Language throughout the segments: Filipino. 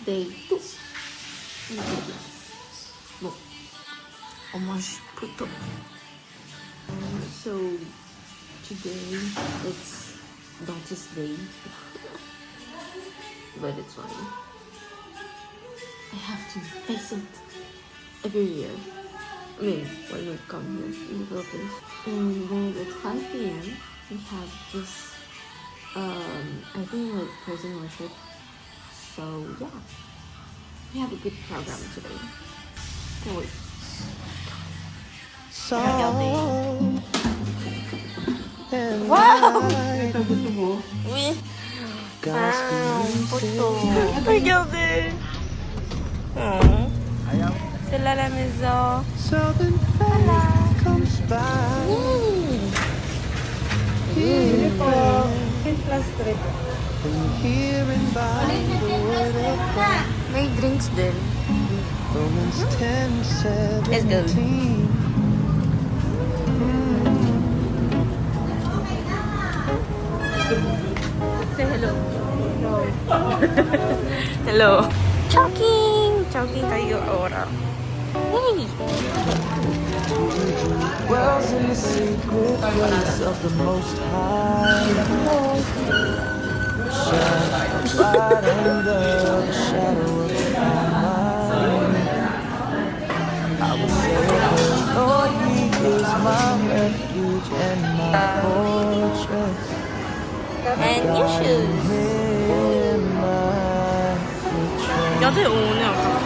day 2. Bon, on mange plutôt. So today it's dentist day, but it's fine. I have to face it every year. I mean, when we come here in the Philippines. And then at 5 p.m. we have this, I think like praise and worship. So yeah, we have a good program today. Can't wait. Wow! Oui. Photo. Regardez. C'est là la maison. Voilà. May drinks din. Let's go. Say hello. Hello. Jogging tayo ora. Hey. Dwells in the secret place of the Most High. Shine bright under the shadow of the Almighty. I will say the Lord, He is my refuge and my fortress. And new shoes. In my retreat. Regardez où on est encore.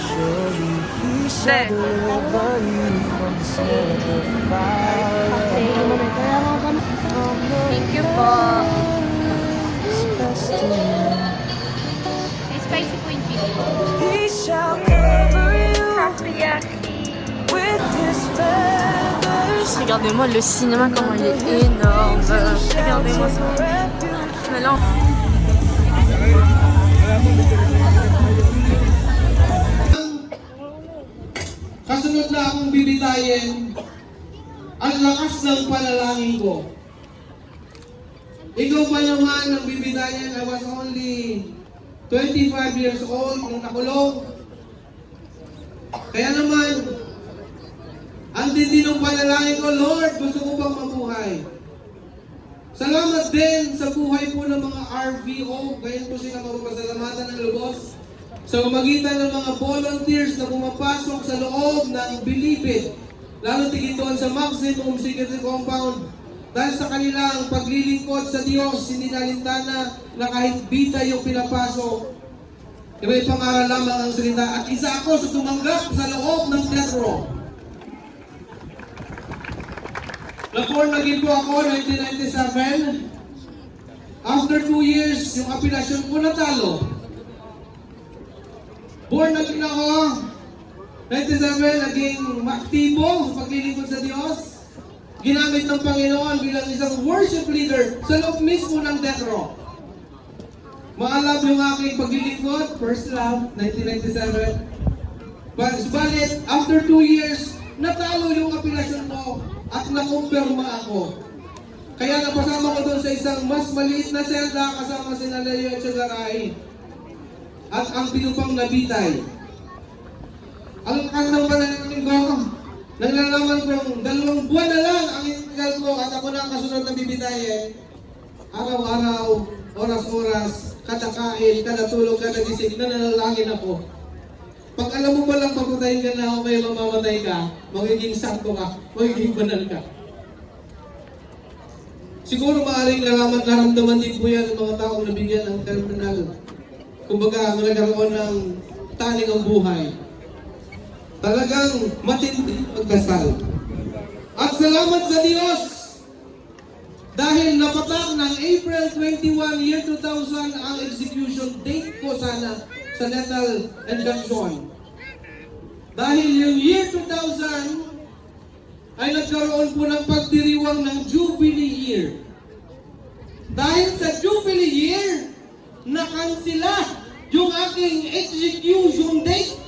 Surely He shall deliver you from the snare of the fowler. Thank you po. May spicy po yung chili. He shall cover you Takoyaki. with His feathers. Regardez-moi le cinéma, comment il est énorme. Regardez-moi ça. Mais là, Kasunod na akong bibitayin ang lakas ng panalangin ko. Ikaw pa naman ang bibitayin. I was only 25 years old nung nakulong. Kaya naman, ang tindi ng panalangin ko, Lord, gusto ko pang mabuhay. Salamat din sa buhay po ng mga RVO. Ngayon po sila mapapasalamatan ng lubos. Sa umagitan ng mga volunteers na pumapasok sa loob ng Bilibid, lalo tigit doon sa maximum security compound, dahil sa kanilang paglilingkod sa Diyos, hindi nalintana na kahit bita yung pinapasok. May pangaral lamang ang salita. At isa ako sa tumanggap sa loob ng death row. Na-born again po ako 1997. After 2 years, yung apilasyon ko natalo. Born again ako 97, naging aktibo sa paglilingkod sa Diyos. Ginamit ng Panginoon bilang isang worship leader sa loob mismo ng death row. Maalab yung aking paglilingkod, first love, 1997. Subalit, after 2 years, natalo yung apilasyon ko at nakumpirma ako. Kaya napasama ko doon sa isang mas maliit na selda kasama si Nalayo at Chagaray at ang pinupang nabitay. Ang lakas ng panananim ko, naglalaman kong 2 buwan na lang ang itigal ko at ako na ang kasunod na bibitayin. Araw-araw, oras-oras, kada kain, kada tulog, kada gising, nananalangin ako. Pag alam mo ba lang papatayin ka na o may mamamatay ka, magiging sakto ka, magiging banal ka. Siguro maaaring naramdaman din po yan ng mga taong nabigyan ng terminal. Kumbaga, nagkaroon ng taning ang buhay. Talagang matindi magdasal. At salamat sa Diyos! Dahil napatak ng April 21, year 2000 ang execution date ko sana sa lethal injection. Dahil yung year 2000 ay nagkaroon po ng pagdiriwang ng Jubilee Year. Dahil sa Jubilee Year, nakansila yung aking execution date.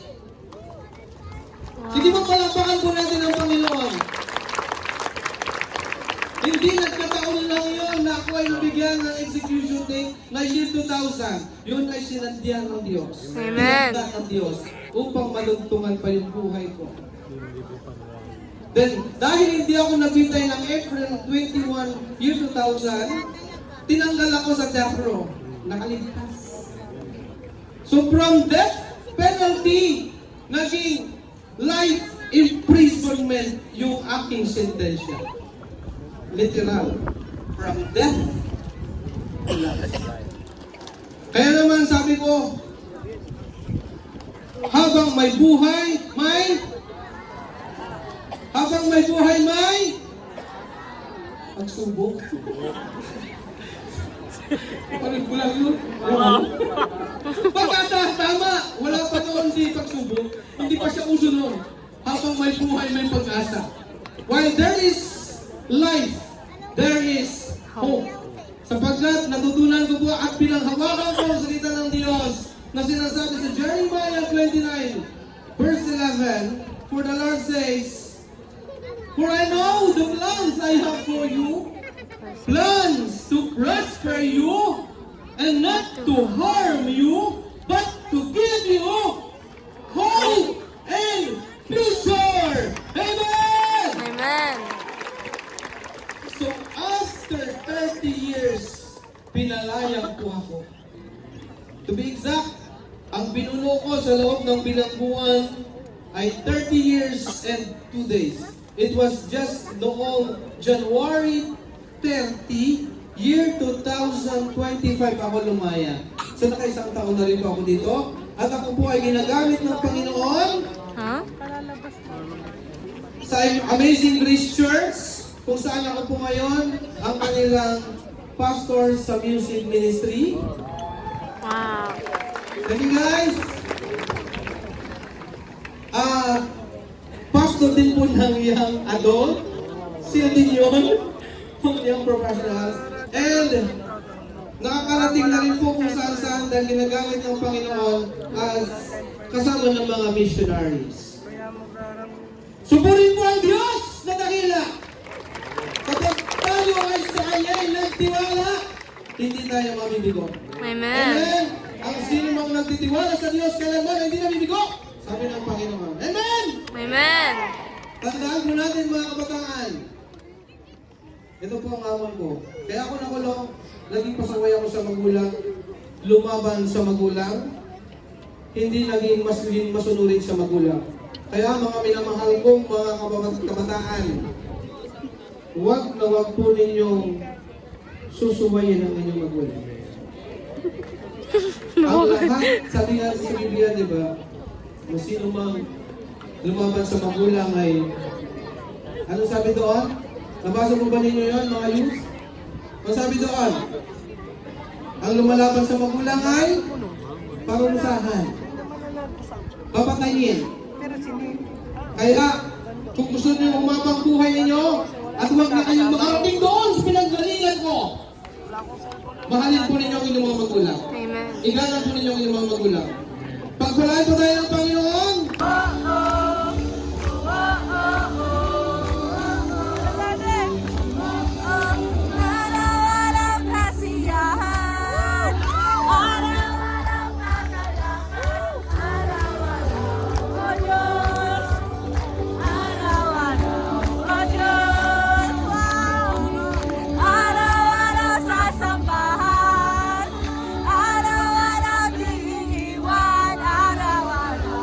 Sige mo palapakan po natin ang Panginoon. Hindi nagkataon lang yun na ako ay nabigyan ng execution date na year 2000. Yun ay sinadya ng Diyos. Amen. Tinagda ng Diyos upang malugtungan pa yung buhay ko. Then, dahil hindi ako nagbintay ng April 21, year 2000, tinanggal ako sa death row. Nakaligtas. So from death penalty, naging life imprisonment yung aking sentensya. Literal. From death to life. Kaya naman sabi ko, habang may buhay, may pagsubok. Panig ko lang yun. Pagkata, tama. Wala pa noon si pagsubok. Hindi pa siya uso noon. Habang may buhay, may pag-asa. While there is life, there is hope. Sapagkat natutunan ko po at pinanghawakan ko ang salita ng Diyos na sinasabi sa Jeremiah 29, verse 11, for the Lord says, for I know the plans I have for you, plans to prosper you and not to harm you, but to give you hope and future. Amen! Amen. So after 30 years, pinalayang po ako. To be exact, ang binuno ko sa loob ng bilangguan ay 30 years and 2 days. It was just noong January 30, year 2025 ako lumaya. So nakaisang taon na rin po ako dito. At ako po ay ginagamit ng Panginoon sa Amazing Grace Church, kung saan ako po ngayon ang kanilang pastor sa music ministry. Wow. Thank you guys! Pastor din po ng young adult. Siya din yun. Young professionals. And nakakarating na rin po kung saan-saan dahil ginagamit ng Panginoon as kasama ng mga missionaries. Supurin po ang Diyos na dakila. Kapag tayo ay sa Kanya ay nagtiwala, hindi tayo mabibigo. Amen. Amen. Ang sino mang nagtitiwala sa Diyos kailanman ay hindi nabibigo. Sabi ng Panginoon. Amen! Amen. Tandaan po natin mga kabataan. Ito po ang amon ko. Kaya ako nakulong, naging pasaway ako sa magulang, lumaban sa magulang, hindi naging masunurin sa magulang. Kaya mga minamahal kong mga kabataan, huwag na huwag po ninyong susuwayin ang inyong magulang. Ang lahat, sabi nga sa Biblia, di ba? Kung sino mang lumaban sa magulang ay, ano sabi doon? Nabasa mo ba ninyo yun, mga youth? Ano sabi doon? Ang lumalaban sa magulang ay parurusahan, papatayin. Kaya, kung gusto niyo umabang buhay ninyo, at huwag na kayong makarating doon sa pinanggalingan ko, mahalin po ninyo ang inyong mga magulang. Amen. Igalan po ninyo ang inyong mga magulang. Pagpalain po tayo ng Panginoon. Araw-araw kasiyahan, araw-araw kagalakan, araw-araw, O Diyos, araw-araw, O Diyos, araw-araw sa sambahan, araw-araw diiwan, araw-araw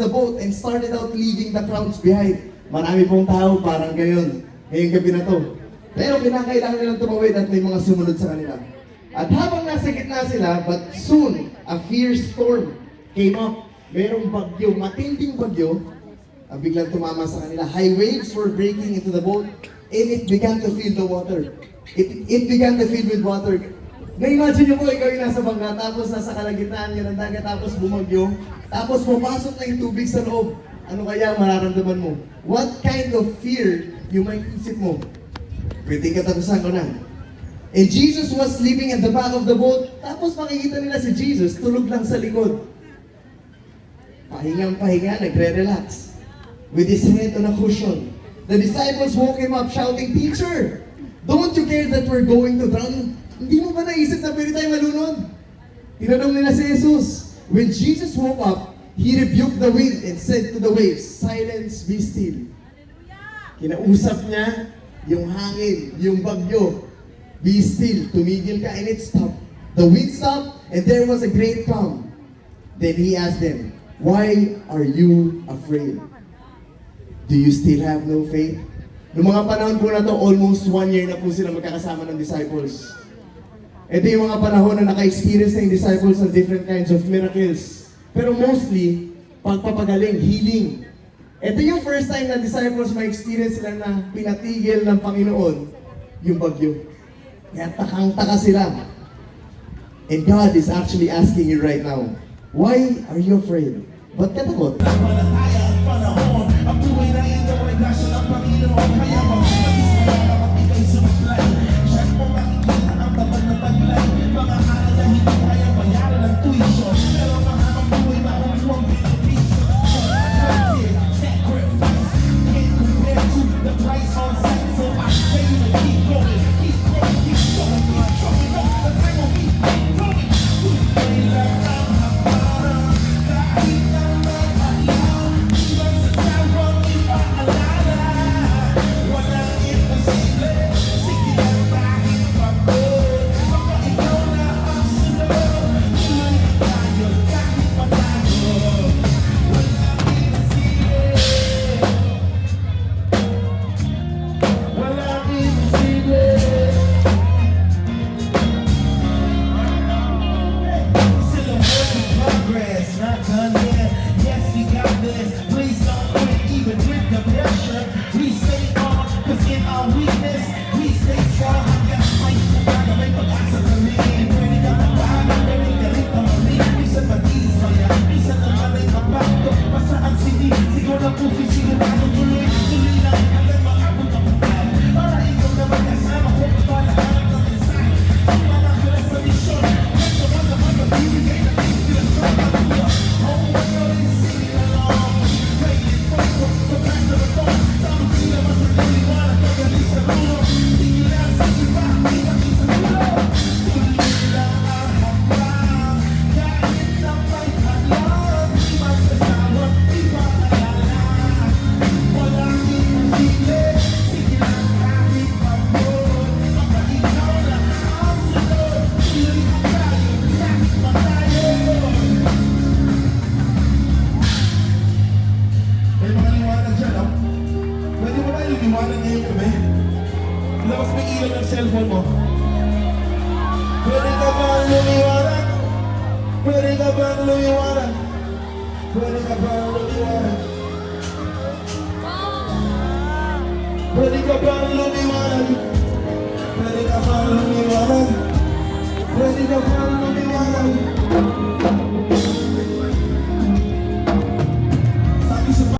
the boat and started out leaving the crowds behind. Marami pong tao, parang gayon. Ngayong gabi na to. Pero kinakailangan nilang tumawid at may mga sumunod sa kanila. At habang nasa gitna sila, but soon, a fierce storm came up. Merong bagyo, matinding bagyo, biglang tumama sa kanila. High waves were breaking into the boat, and it began to fill the water. It began to fill with water. Na-imagine niyo po, ikaw yung nasa bangka, tapos nasa kalagitnaan niyo ng dagat, tapos bumagyo, tapos pumasok na yung tubig sa loob. Ano kaya ang mararamdaman mo? What kind of fear yung may isip mo? Pwedeng katapusan ko na. And Jesus was sleeping at the back of the boat, tapos makikita nila si Jesus, tulog lang sa likod. Pahingang-pahinga, nagre-relax. With his head on a cushion. The disciples woke him up shouting, "Teacher, don't you care that we're going to drown?" Hindi mo ba naisip na pwede tayo malunod? Tinanong nila si Jesus. When Jesus woke up, he rebuked the wind and said to the waves, "Silence, be still." Kinausap niya yung hangin, yung bagyo. Be still, tumigil ka, and it stopped. The wind stopped, and there was a great calm. Then he asked them, "Why are you afraid? Do you still have no faith?" Noong mga panahon po na to, almost 1 year na po sila magkakasama ng disciples. Ito yung mga panahon na naka-experience ng disciples ng different kinds of miracles. Pero mostly, pagpapagaling, healing. Ito yung first time na disciples may experience sila na pinatigil ng Panginoon yung bagyo. Kaya takang-taka sila. And God is actually asking you right now, why are you afraid? Ba't ka takot? Liwanag ngayong gabi. Labas mo yung ilaw ng cellphone mo. Pwede ka bang lumiwanag? Pwede ka bang lumiwanag? Pwede ka bang lumiwanag? Pwede ka bang lumiwanag?